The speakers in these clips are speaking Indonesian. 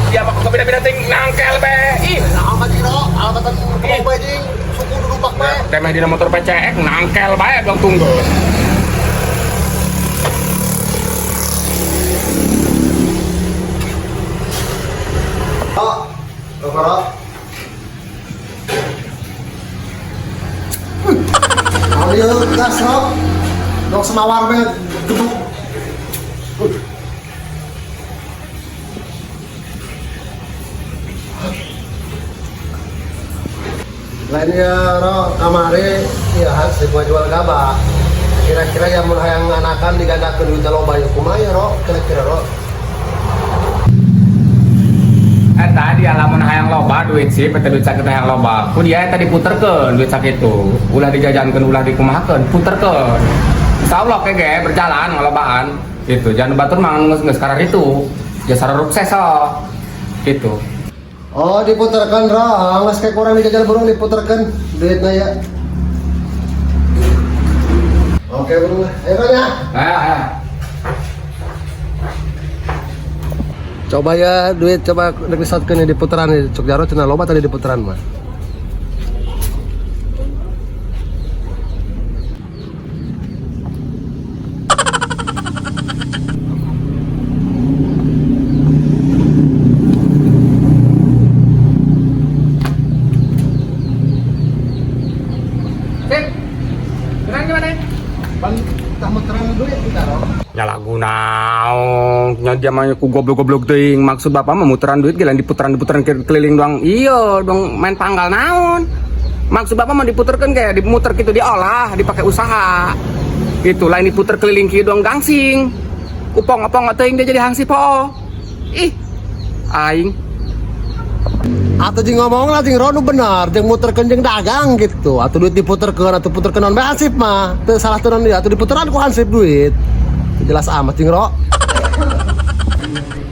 Dia mah beda-beda ting nangkel be. Ih, Nah, apa Ciro? Alatan kebang bajing, suku duduk bak be. temeh dina motor PCX nangkel bae dong tunggu. Oh, Kokoro. Ayo gas Ro. Dong semawar be gebuk. Lainnya Ro, kamari ya hasil jual gabah. Kira-kira yang mun hayang anakan digadakeun duit loba ya kumaha Ro? Kira-kira Ro. Tadi alamun hayang loba duit sih, pete duit sakit hayang loba. Kun dia tadi puterkeun duit sakit itu. Ulah dijajankeun, ulah dikumahakeun, puterkeun. Insyaallah kege berjalan ngalobaan. Gitu. Jangan batur mang geus karar itu. Jasa sukses gitu. Oh diputerkan Ro, ngas kayak kurang dijajal burung diputerkan duitnya ya. Oke burung lah, ayo kan ya. Ayo. Coba ya duit coba dirisatkan di putaran di Cuk Jarot cenah loba tadi di putaran mah. Ya lagu naon nya dia mah ku goblok-goblok teuing maksud bapak mah muteran duit gila diputeran keliling doang iya dong main panggal naon maksud bapak mah diputerkeun kayak dimuter gitu diolah dipakai usaha gitu lain diputer keliling kieu doang gangsing upong-upong teuing dia jadi hangsip po ih aing Atau jeung ngomong lah jeung Ro nu bener jeung muterkeun jeung dagang gitu atau duit diputerkeun atau puterkeun naon bae hansip mah teu salah teu naon dia atuh diputeran ku hansip duit jelas amat jeung Ro.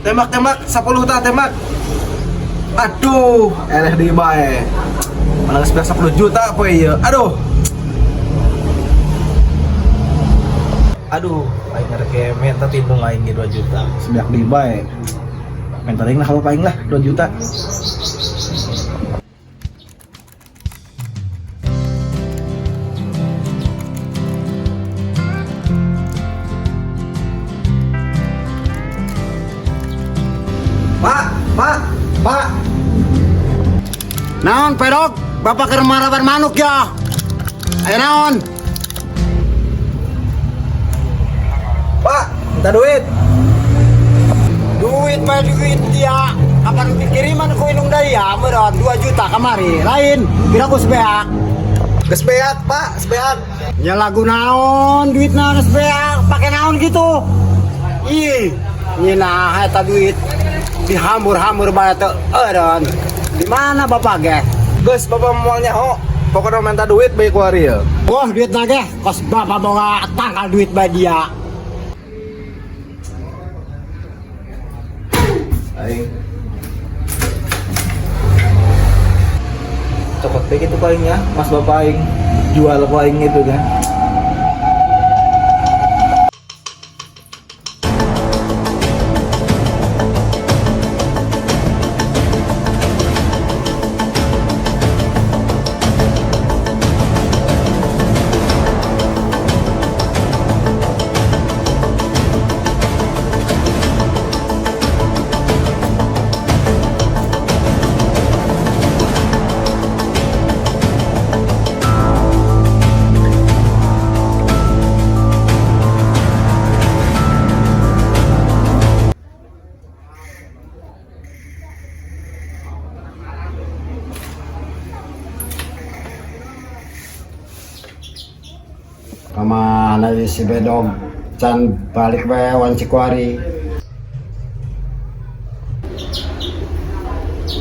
Tembak 10 tak tembak. Aduh, eleh di bae. Mana geus 10 juta apa ieu? Aduh. Aduh, aing ngareke menta tindung aing 2 juta. Sebiak di bae. Menta aing lah kalau paling lah 2 juta. Pak. Naon pedok bapak keur maraban manuk ya. Ayo naon? Pak, minta duit. Duit mah duit dia. Kapan dikiriman ku indung daya meureun 2 juta kamari. Lain kira ku sebeak. Geus beak, Pak, sebeak. Ya lagu naon duitna geus beak, pake naon gitu. Ih, nyina eta duit dihambur-hambur bae teu eureun. Di mana bapak ge? Geus bapak moalnya ho. Pokoknya minta duit bae ku ari ya. Wah, duitna ge kos bapak boga tangkal duit bae dia. Aing. Cepet bae gitu paling ya, Mas bapak aing jual ku aing itu kan. Kemana si bedog can balik bae wan Cikuari.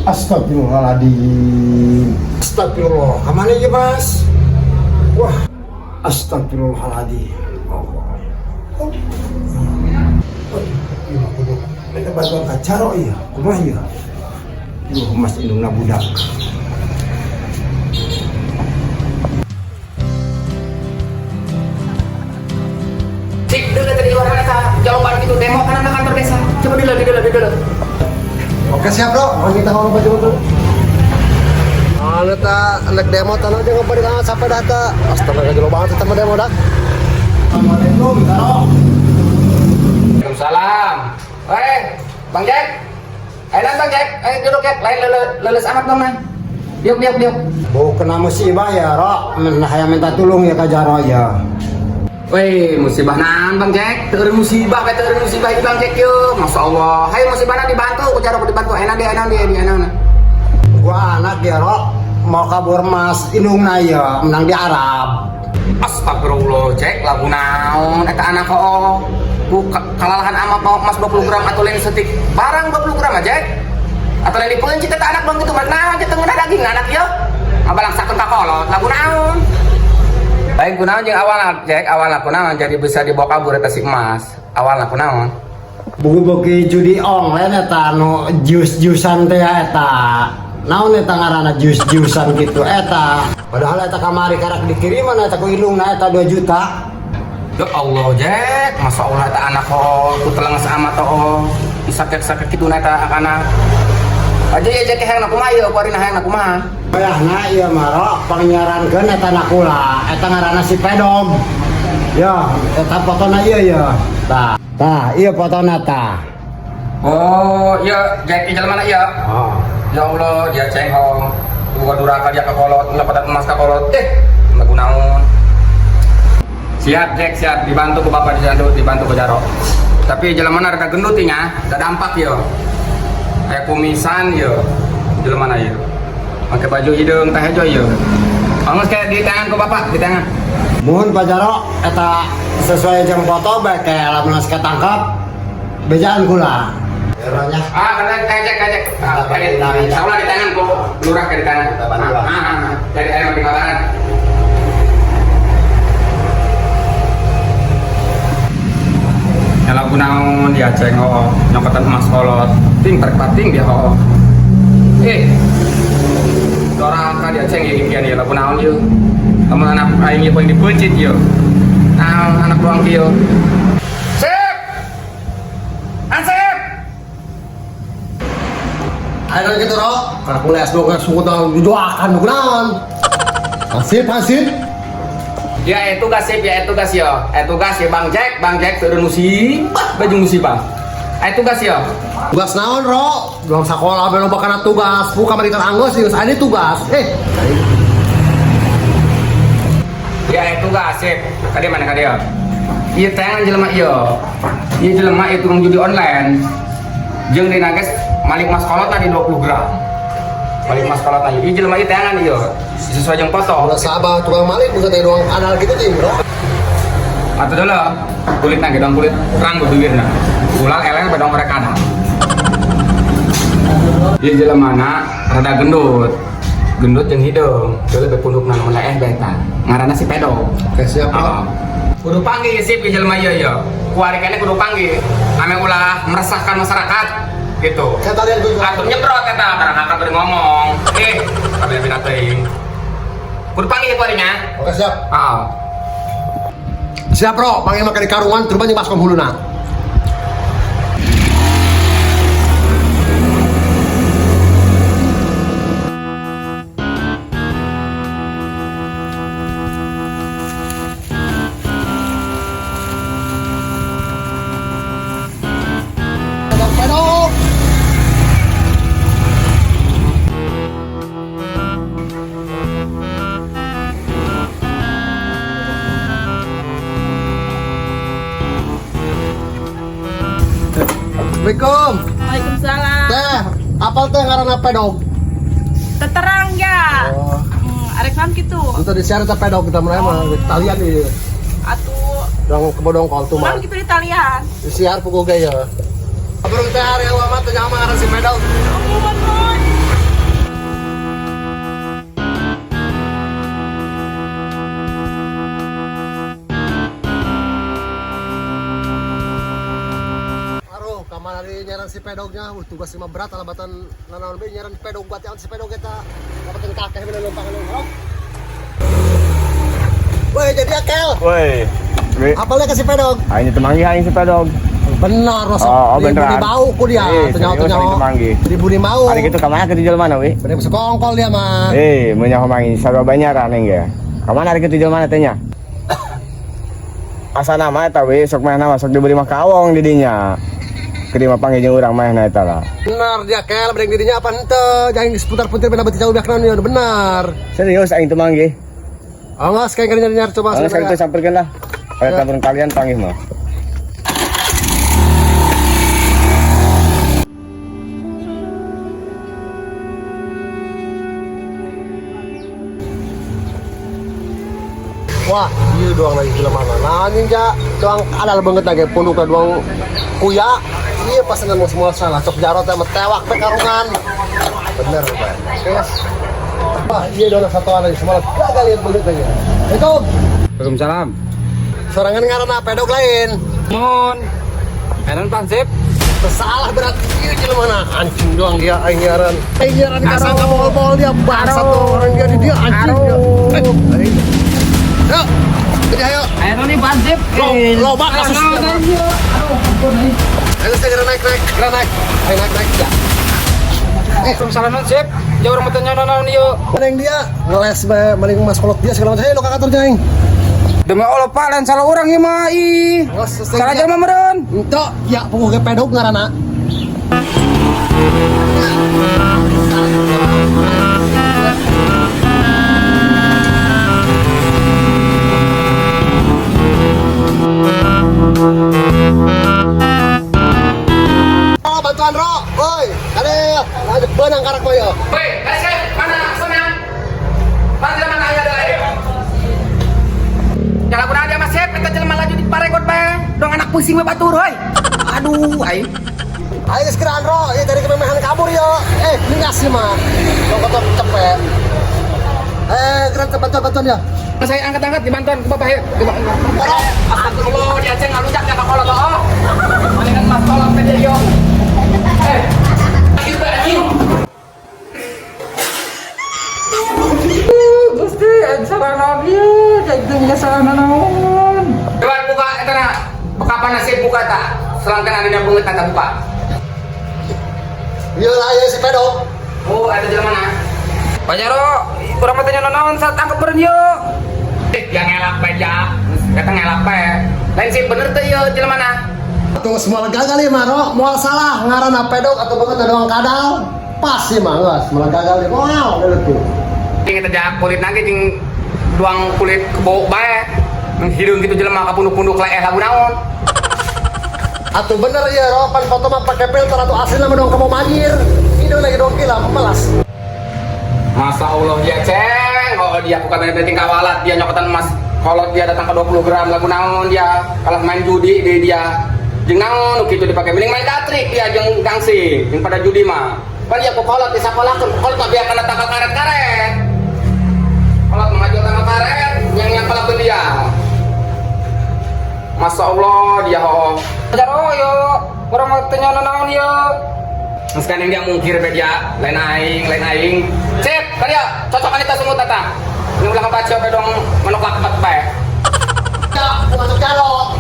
Astagfirullahaladzim. Astagfirullah. Kemana ya Mas? Wah, astagfirullahaladzim. Kita bantuan kacaro iya, kumaha iya. Mas indungna budak. duduk. Oke siap bro, mau kita ngomong baju dulu. Ano ta, anak demo tanah aja ngobrol dengan sampai data. Astaga jauh banget sama demo dah. Assalamualaikum, Karo. Waalaikumsalam. Bang Jack. Ayo Bang Jack, ayo duduk Jack. Lain leles amat dong man. Diuk. Bau kena musibah ya, Rok. Saya minta tolong ya Kak Jaro ya. Weh, musibah nan Bang Jack. Teureun musibah itu Bang Jack yo. Masya Allah. Hai musibahna dibantu, ku cara dibantu. Enak dia. Gua anak ya, Rok. Mau kabur mas indungna ya, menang di Arab. Astagfirullah, Jack. Lagu naon eta anak kok. Ku kalalahan amat mau emas 20 gram atau lain setik. Barang 20 gram aja. Jack. Atau lain dipeunci teh anak dong gitu mah. Naon kita ngeudah daging anak yo. Ngabalangsakeun ka kolot. Lagu naon? Baik kunaon jeung awalna Jack, awalna kunaon jadi bisa dibawa kabur eta si emas. Awalna kunaon? Buku-buku judi online eta nu jus-jusan teh eta. Naon eta ngaranna jus-jusan gitu eta. Padahal eta kamari karak dikiriman eta ku ilungna eta 2 juta. Ya Allah Jack, Masya Allah eta anak kok ku telenges amat toh. Sakit kitu na eta anak. Aja ya Jack hayang kumaha ieu, kuarina hayang kumaha. Bayahna ieu mah Rok pangnyarankeun eta nakula. Eta ngaranna si Pedog. Ya, eta fotona ieu ya. Tah, ieu fotona tah. Oh, iya Jack di jalan mana iya? Oh. Ya Allah, dia cengho. Gua duraka dia ke kolot, dapat emas ke kolot. Lagu naon? Siap Jack, siap dibantu ku Bapak dibantu ku Jaro. Tapi jalan mana rada gendut nya, ada dampak yo. Kayak kumisan yo. Jalan mana yo? Pakai baju hidung teh aja yo. Angus kayak di tangan ku Bapak, di tangan. Mohon Pak Jaro, eta sesuai jeung foto bae kayak lamun ketangkap bejaan kula. Eranya. Kajak. Saulah di tangan ku, lurah ke di tangan. Cari air di kabaran. Kalau gunaun dia cengok nyokotan emas kolot, ting terpating dia ho. Dorang dia ceng impian dia lagu naon yuk. Kamu anak aing ieu poin dipencit yuk. Anak doang kieu. Sip. Ansip. Ayo gitu Rok, karena kuliah S2 kan suku tau didoakan nukunan. Hasib. Ya itu gas sip, ya itu gas yo. Itu gas ya Bang Jack turun musibah, baju musibah. Itu gas yo. Tugas naon Rok? Doang sekolah belum bakal tugas, bukan mari teranggus sih, ada tugas. Ya itu gas sip. Kade mana kade yo? Ieu tangan jelema ieu. Ieu jelema itu tukang judi online. Jeung dina geus malik mas kolotna di 20 gram. Malik mas kolotna ieu jelema ieu tangan ieu. Sesuai jeung foto. Udah sabar tukang malik bukan teh doang anal gitu tim Bro. Atuh dulu kulitna gedong kulit terang beuwirna. Ulang eleng bedong mereka ada. Ieu jelemana rada gendut jeung hidung. Teu lebih pundukna mun beta. Ngaranna si Pedog. Oke siap Bro. Kudu panggil sip jelema ieu yo. Kuarikane kudu panggil. Ame ulah meresahkan masyarakat gitu. Saya tadi yang Atur nyebrot eta barang kakak beri ngomong. Kabeh bina teuing. Kudu panggil kuarinya. Oke siap. Heeh. Siap Bro, panggil makan di karungan terus banyak baskom huluna. Assalamualaikum. Waalaikumsalam. Teh, apal teh ngaranna Pedog? Teterang ya. Oh, Arek naon kitu. itu di share teh Pedog kita mulai mah Italian di Atuh, dong kebodong kol tuh mah. naon kitu di talian. Di share pukul gaya. Abang teh hari awal mah teh jangan ngaran si Pedog. Kamar hari nyaran si Pedognya, tugas lima berat alabatan nanaon be nyaran Pedog buat yang si Pedog kita dapatin kakek bener lompangan ngorok. Woi jadi akel. Woi, Apalnya ke si Pedog? ini temangi si Pedog. Benar, Rosok. Oh, Di beneran. buni bau ku dia. Serius, Tanya-tanya. hari itu manggi. Di buni bau. Hari itu kemana ke tujuan mana, wi? Bener sekongkol dia mah. Menyaho mangi sarua banyaran enggak. Kemana hari ke tujuan mana tanya? Asa nama eta wi, sok mah nama sok dibeli mah kawong di dinya. Kerima panggil jeung urang mah na eta lah. Benar dia kel berdeng dirinya apa henteu. Jangan seputar-putar benar beti jauh biakna ya benar. Serius aing teu manggi. Awas kayak nyari-nyari coba. Awas itu sampirkeun lah. Pada tabun kalian panggil mah. Wah, iya doang lagi film mana? Nah, ninja doang ada banget lagi punduk ke doang kuya. Iya pasangan mau semua salah. Cok jarot sama tewak pe karungan. Bener, Pak. Oke. Wah, iya doang satu lagi semua gagal lihat banget lagi. Itu Waalaikumsalam. sorangan ngaran apa dok lain? Mun. Enan pansip. Salah berat iya film mana? Anjing doang dia aing ngaran. Aing ngaran karang bol-bol dia bangsat tuh orang dia di dia anjing dia. Yuk, jadi ayo. Ayo nih pansip. Loba kasus. Ayo segera naik. Ayo naik ya. Waalaikumsalam sip. Jauh orang bertanya naon yuk. Mana yang dia? Ngeles be, maling mas kolok dia segala macam. Hei, lo kakak turun aing. Demi Allah Pak, lain salah orang ya mah. Ih. Salah jelema meureun. Entok, ya pokoknya pedok ngaranna. Oh, bantuan Ro. Woi, ada lanjut benang karak boy. Woi, sip, mana senang? Mana jelema aya da. Jalan kurang dia Mas Sip, kita jelema laju di paregot bae. Dong anak pusing we batur heuy. Aduh, ai. Ayo sekiraan Ro, ya dari kememehan kabur yo. Ningas sih mah. Lo kotor cepet. Gerak bantuan ya. Saya angkat-angkat dibantuan ke Bapak ya. Astagfirullah, dia ceng ngalunjak ya kalau toh. Palingan Mas tolong teh yo. Gusti, salah nabi, jadinya salah naon. Coba buka eta na. Kapan nasib buka tak? Selangkan ada bunget tak buka. Iya lah, ya si pedok. Oh, ada jalan mana? Pak Jaro, kurang bertanya naon saat tangkap beren yuk. Yang ngelak baca, kata ngelak bae. Lain sih bener tuh yuk, jalan mana? Tunggu semua gagal nih Maro, mau salah ngaran pedok atau banget ada orang kadal. Pas sih mah, guys, malah gagal nih. Wow, udah tuh. Ini kita jak kulit nanti jing doang kulit kebau bae. Hidung gitu jelema ka punduk-punduk lae lagu naon. Atuh bener ya, Ro, pan foto mah pakai filter atau asli nama dong kamu manjir. Ini lagi dong gila, melas. Masa Allah dia ceng, kalau dia bukan dari tingkah walat, dia nyokotan emas. Kalau dia datang ke 20 gram lagu naon dia, kalah main judi dia. Jeung naon kitu dipakai mending main datrik dia jeung gangsi, yang pada judi mah. Pan dia kolot disapalakeun, kolot mah biar kana tangkal karet-karet. Kolot mengaju tangkal karet, yang palakeun dia. Masya Allah dia ho. Jaro yo, orang mau tanya naon yo. Sekarang dia mungkir be dia, lain aing. Sip, karya cocokan kita semua tata. Ini ulah baca be dong menolak bat bae. Ya, masuk calo.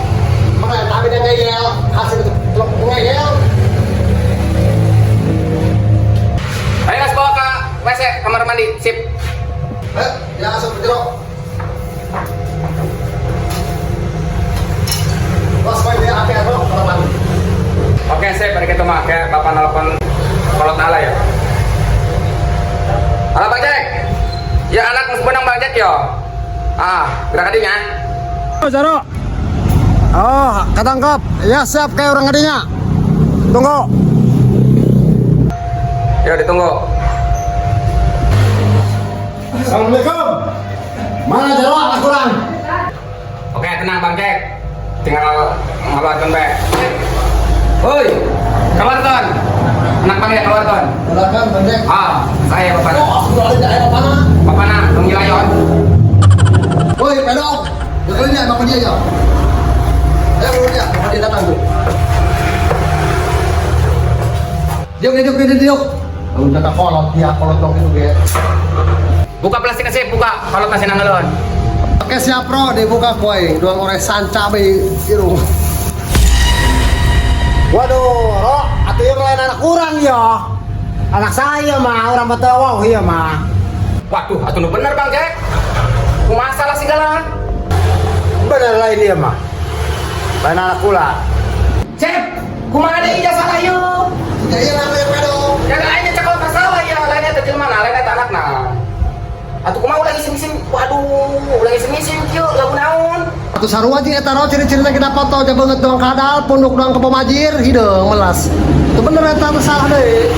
Makanya tapi dia ngeyel, hasil itu ngeyel. Ayo guys bawa ke WC kamar mandi, sip. Ya masuk ke jero. Bos, main dia api Ro, kamar mandi. Oke, sip, hari kita mah kayak bapak nelpon kolot nala ya. Halo Bang Jack. Ya anak sebenang Bang Jack yo. Gerak adinya. Oh, Jaro. Oh, ketangkap. Ya, siap kayak orang adinya. Tunggu. Yo ditunggu. Assalamualaikum. Mana Jaro? Anak kurang. Oke, tenang Bang Jack. Tinggal ngabarkan be. Woi, kabarkan. Anak panggil kabarkan. Silakan, Bang Jack. Saya bapak. Oh, aku udah ada air mana? Bapak nak, penggilayon. Woi, pedok. Dengerin dia, bapak dia aja. Ayo, bapak dia datang tuh. Diuk. Lu udah tak kolot dong itu ya. Buka plastik sih, buka. Kalau masih nangelon. Oke siap Bro, dibuka boy. Dua orang sanca be irung. Waduh, Ro, atuh yang lain anak kurang ya. Anak saya mah orang Betawa iya mah. Waduh, atuh nu bener Bang Jack. Masalah segala. Bener lain dia mah. Lain anak kula. Cep, kumaha deui ijazah salah yeuh? Iya namanya pedong. Ya lainnya cekal masalah ya, lainnya teh mana? Lainnya teh anakna. Atuh kumaha ulah ising-ising, waduh, ulah ising-ising kieu lagu naon? Atuh sarua jeung eta ro ciri-cirina kita foto aja banget doang kadal, punduk doang ke pemajir, hideung melas. Itu bener eta teh salah deui.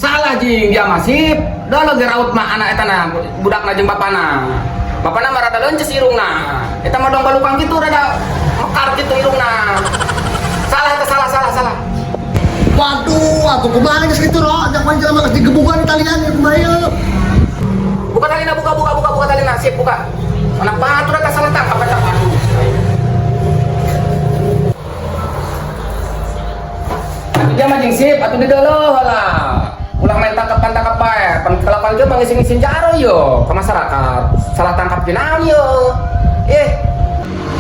Salah jing dia masih. Da lagi raut mah anak eta na budakna jeung bapana. Bapana mah rada leunceus irungna. Eta mah dong balukang kitu rada mekar kitu irungna. Salah eta salah. Waduh, atuh kumaha geus kitu ro, jak paling jelema geus digebugan Italian ya kumaha ieu. Buka talina, buka talina, sip buka. Anak batur eta salah tangkap eta aduh. Atuh dia mah jeung sip, atuh di deuleuh heula. Ulah main tangkap bae, pan kelapal ge mangisi-ngisi jaro yo ke masyarakat. Salah tangkap ge naon yo.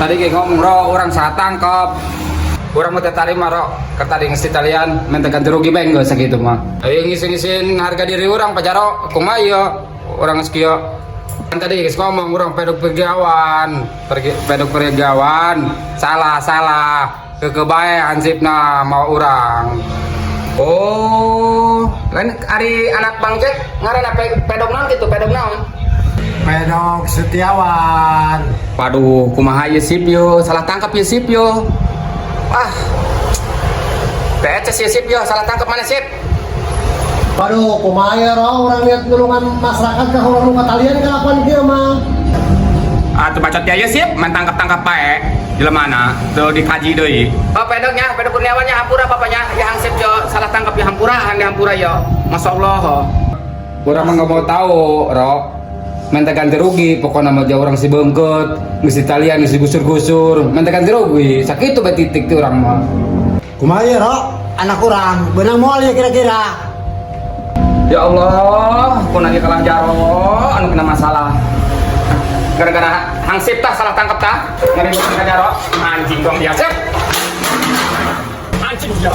Tadi ge ngomong ro orang salah tangkap. Urang mah teh tarima ro, keur tadi ngisi talian minta ganti rugi bae geus sakitu mah. Ayo ngisi-ngisin harga diri urang pajaro, kumaha ieu? Urang geus kieu. Kan tadi geus ngomong urang pedog pergawan, salah. Kebae hansipna mau urang. Oh, lain ari anak Bang Jack ngaranna pedog naon kitu, pedog naon? Pedok Setiawan. Waduh, kumaha ieu sip yo, salah tangkap ieu sip yo. Beces ya sip yo, salah tangkap mana sip? Waduh, kumaha ya ro urang lihat nulungan masyarakat ka urang nu katalian kalakuan kieu mah. Atuh bacot ya sip, man tangkap pae. Jelemana, tuh dikaji deui. Oh, pedoknya, pedok Kurniawannya hampura bapaknya, ya hangsip yo, salah tangkap ya hampura, hampura yo. Masyaallah. Urang mah enggak mau tahu, Ro. Minta ganti rugi, pokoknya mah jauh orang si beungkeut, geus Italian, geus digusur-gusur, minta ganti rugi. Sakitu bae titik teh urang mah. Kumaha ya, Ro? Anak kurang, benang moal ya kira-kira. Ya Allah, pun lagi kalah jaro, anu kena masalah. Gara-gara hangsip tah salah tangkap tah, ngeri kena jaro, anjing dong dia sip. Anjing dia.